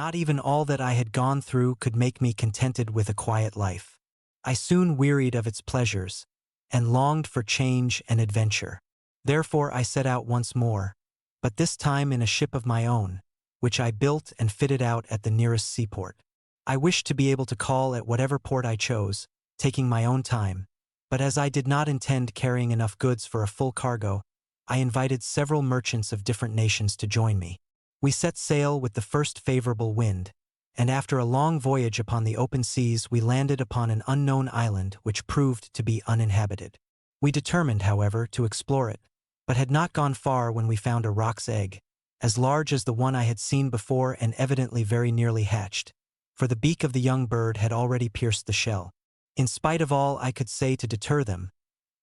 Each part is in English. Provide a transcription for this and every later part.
Not even all that I had gone through could make me contented with a quiet life. I soon wearied of its pleasures, and longed for change and adventure. Therefore I set out once more, but this time in a ship of my own, which I built and fitted out at the nearest seaport. I wished to be able to call at whatever port I chose, taking my own time, but as I did not intend carrying enough goods for a full cargo, I invited several merchants of different nations to join me. We set sail with the first favorable wind, and after a long voyage upon the open seas we landed upon an unknown island which proved to be uninhabited. We determined, however, to explore it, but had not gone far when we found a roc's egg, as large as the one I had seen before and evidently very nearly hatched, for the beak of the young bird had already pierced the shell. In spite of all I could say to deter them,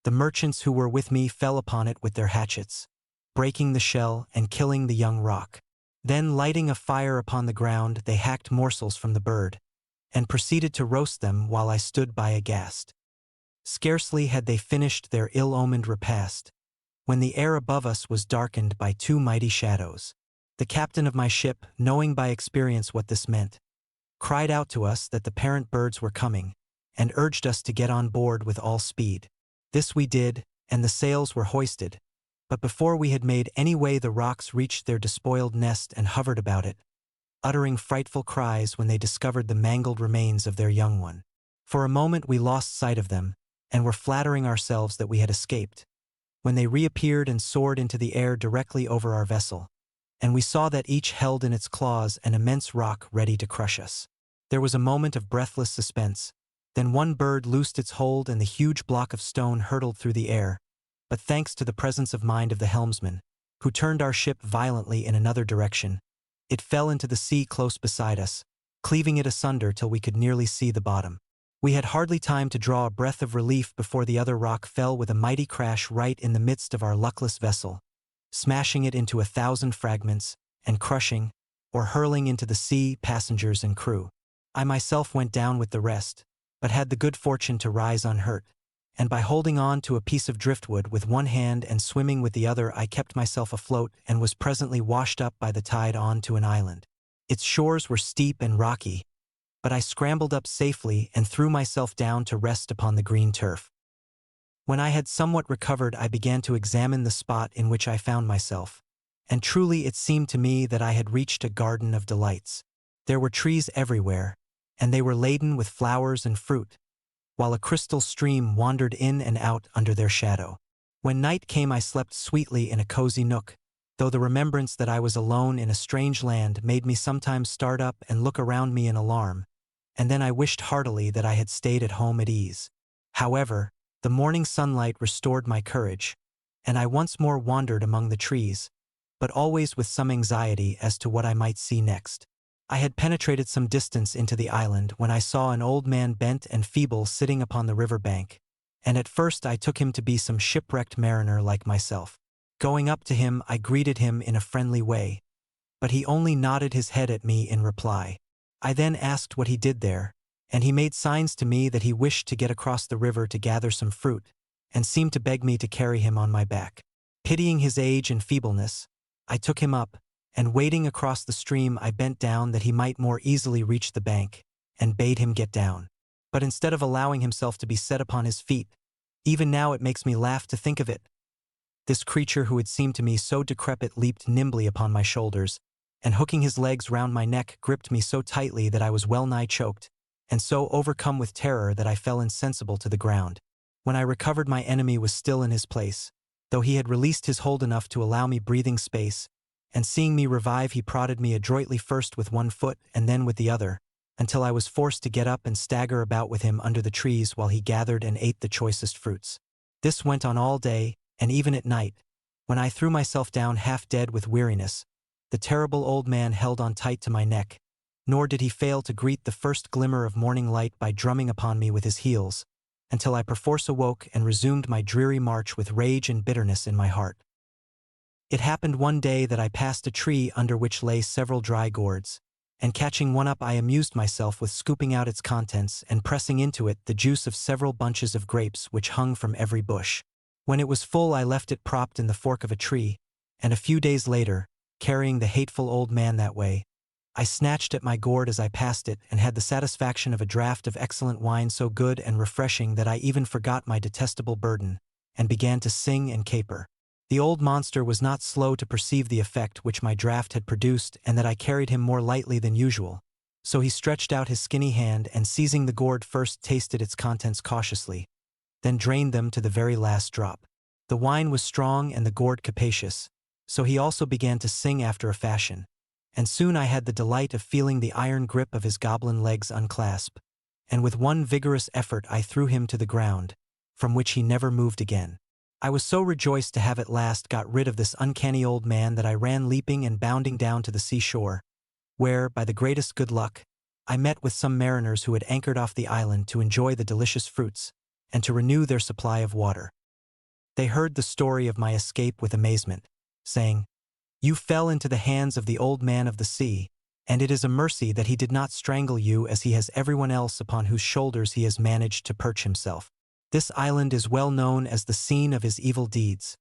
the merchants who were with me fell upon it with their hatchets, breaking the shell and killing the young roc. Then, lighting a fire upon the ground, they hacked morsels from the bird, and proceeded to roast them while I stood by aghast. Scarcely had they finished their ill-omened repast, when the air above us was darkened by two mighty shadows. The captain of my ship, knowing by experience what this meant, cried out to us that the parent birds were coming, and urged us to get on board with all speed. This we did, and the sails were hoisted, but before we had made any way the rocs reached their despoiled nest and hovered about it, uttering frightful cries when they discovered the mangled remains of their young one. For a moment we lost sight of them, and were flattering ourselves that we had escaped, when they reappeared and soared into the air directly over our vessel, and we saw that each held in its claws an immense roc ready to crush us. There was a moment of breathless suspense. Then one bird loosed its hold and the huge block of stone hurtled through the air, but thanks to the presence of mind of the helmsman, who turned our ship violently in another direction, it fell into the sea close beside us, cleaving it asunder till we could nearly see the bottom. We had hardly time to draw a breath of relief before the other roc fell with a mighty crash right in the midst of our luckless vessel, smashing it into 1,000 fragments, and crushing, or hurling into the sea, passengers and crew. I myself went down with the rest, but had the good fortune to rise unhurt, and by holding on to a piece of driftwood with one hand and swimming with the other I kept myself afloat and was presently washed up by the tide on to an island. Its shores were steep and rocky, but I scrambled up safely and threw myself down to rest upon the green turf. When I had somewhat recovered I began to examine the spot in which I found myself, and truly it seemed to me that I had reached a garden of delights. There were trees everywhere, and they were laden with flowers and fruit, while a crystal stream wandered in and out under their shadow. When night came I slept sweetly in a cozy nook, though the remembrance that I was alone in a strange land made me sometimes start up and look around me in alarm, and then I wished heartily that I had stayed at home at ease. However, the morning sunlight restored my courage, and I once more wandered among the trees, but always with some anxiety as to what I might see next. I had penetrated some distance into the island when I saw an old man bent and feeble sitting upon the river bank, and at first I took him to be some shipwrecked mariner like myself. Going up to him I greeted him in a friendly way, but he only nodded his head at me in reply. I then asked what he did there, and he made signs to me that he wished to get across the river to gather some fruit, and seemed to beg me to carry him on my back. Pitying his age and feebleness, I took him up, and wading across the stream I bent down that he might more easily reach the bank, and bade him get down. But instead of allowing himself to be set upon his feet, even now it makes me laugh to think of it, this creature who had seemed to me so decrepit leaped nimbly upon my shoulders, and hooking his legs round my neck gripped me so tightly that I was well nigh choked, and so overcome with terror that I fell insensible to the ground. When I recovered my enemy was still in his place, though he had released his hold enough to allow me breathing space, and seeing me revive he prodded me adroitly first with one foot and then with the other, until I was forced to get up and stagger about with him under the trees while he gathered and ate the choicest fruits. This went on all day, and even at night, when I threw myself down half dead with weariness, the terrible old man held on tight to my neck, nor did he fail to greet the first glimmer of morning light by drumming upon me with his heels, until I perforce awoke and resumed my dreary march with rage and bitterness in my heart. It happened one day that I passed a tree under which lay several dry gourds, and catching one up I amused myself with scooping out its contents and pressing into it the juice of several bunches of grapes which hung from every bush. When it was full I left it propped in the fork of a tree, and a few days later, carrying the hateful old man that way, I snatched at my gourd as I passed it and had the satisfaction of a draught of excellent wine so good and refreshing that I even forgot my detestable burden, and began to sing and caper. The old monster was not slow to perceive the effect which my draught had produced and that I carried him more lightly than usual. So he stretched out his skinny hand and seizing the gourd first tasted its contents cautiously, then drained them to the very last drop. The wine was strong and the gourd capacious, so he also began to sing after a fashion, and soon I had the delight of feeling the iron grip of his goblin legs unclasp, and with one vigorous effort I threw him to the ground, from which he never moved again. I was so rejoiced to have at last got rid of this uncanny old man that I ran leaping and bounding down to the seashore, where, by the greatest good luck, I met with some mariners who had anchored off the island to enjoy the delicious fruits, and to renew their supply of water. They heard the story of my escape with amazement, saying, "You fell into the hands of the old man of the sea, and it is a mercy that he did not strangle you as he has everyone else upon whose shoulders he has managed to perch himself. This island is well known as the scene of his evil deeds,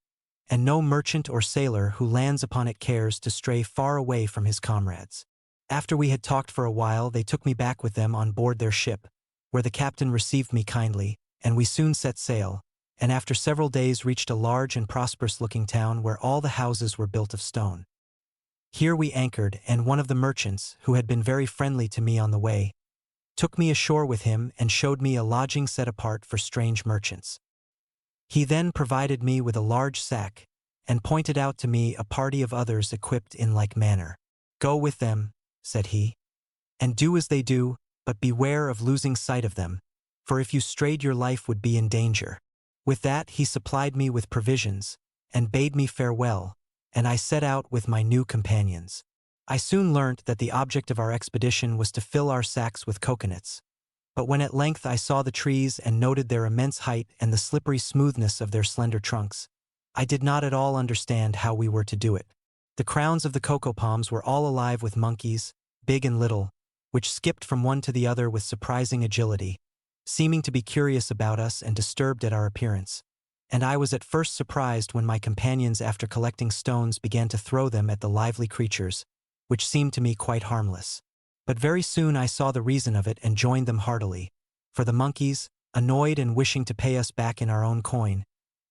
and no merchant or sailor who lands upon it cares to stray far away from his comrades." After we had talked for a while, they took me back with them on board their ship, where the captain received me kindly, and we soon set sail, and after several days reached a large and prosperous-looking town where all the houses were built of stone. Here we anchored, and one of the merchants, who had been very friendly to me on the way, took me ashore with him and showed me a lodging set apart for strange merchants. He then provided me with a large sack, and pointed out to me a party of others equipped in like manner. "Go with them," said he, "and do as they do, but beware of losing sight of them, for if you strayed your life would be in danger." With that he supplied me with provisions, and bade me farewell, and I set out with my new companions. I soon learnt that the object of our expedition was to fill our sacks with coconuts, but when at length I saw the trees and noted their immense height and the slippery smoothness of their slender trunks, I did not at all understand how we were to do it. The crowns of the cocoa palms were all alive with monkeys, big and little, which skipped from one to the other with surprising agility, seeming to be curious about us and disturbed at our appearance, and I was at first surprised when my companions after collecting stones began to throw them at the lively creatures, which seemed to me quite harmless. But very soon I saw the reason of it and joined them heartily, for the monkeys, annoyed and wishing to pay us back in our own coin,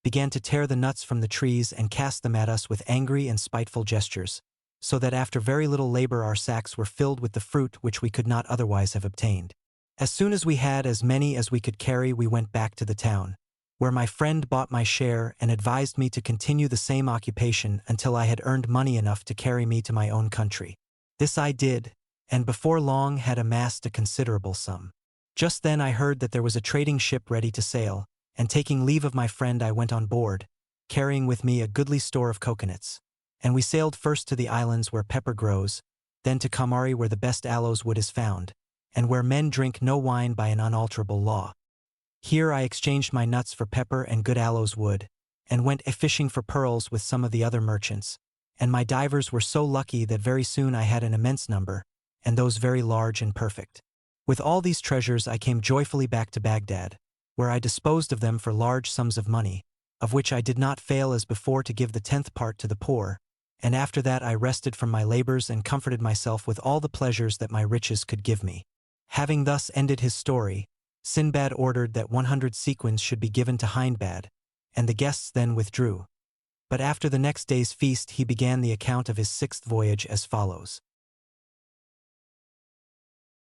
began to tear the nuts from the trees and cast them at us with angry and spiteful gestures, so that after very little labor our sacks were filled with the fruit which we could not otherwise have obtained. As soon as we had as many as we could carry, we went back to the town, where my friend bought my share and advised me to continue the same occupation until I had earned money enough to carry me to my own country. This I did, and before long had amassed a considerable sum. Just then I heard that there was a trading ship ready to sail, and taking leave of my friend I went on board, carrying with me a goodly store of coconuts, and we sailed first to the islands where pepper grows, then to Kamari where the best aloes wood is found, and where men drink no wine by an unalterable law. Here I exchanged my nuts for pepper and good aloes wood, and went a-fishing for pearls with some of the other merchants, and my divers were so lucky that very soon I had an immense number, and those very large and perfect. With all these treasures I came joyfully back to Baghdad, where I disposed of them for large sums of money, of which I did not fail as before to give the 10th part to the poor, and after that I rested from my labors and comforted myself with all the pleasures that my riches could give me. Having thus ended his story, Sinbad ordered that 100 sequins should be given to Hindbad, and the guests then withdrew. But after the next day's feast he began the account of his sixth voyage as follows.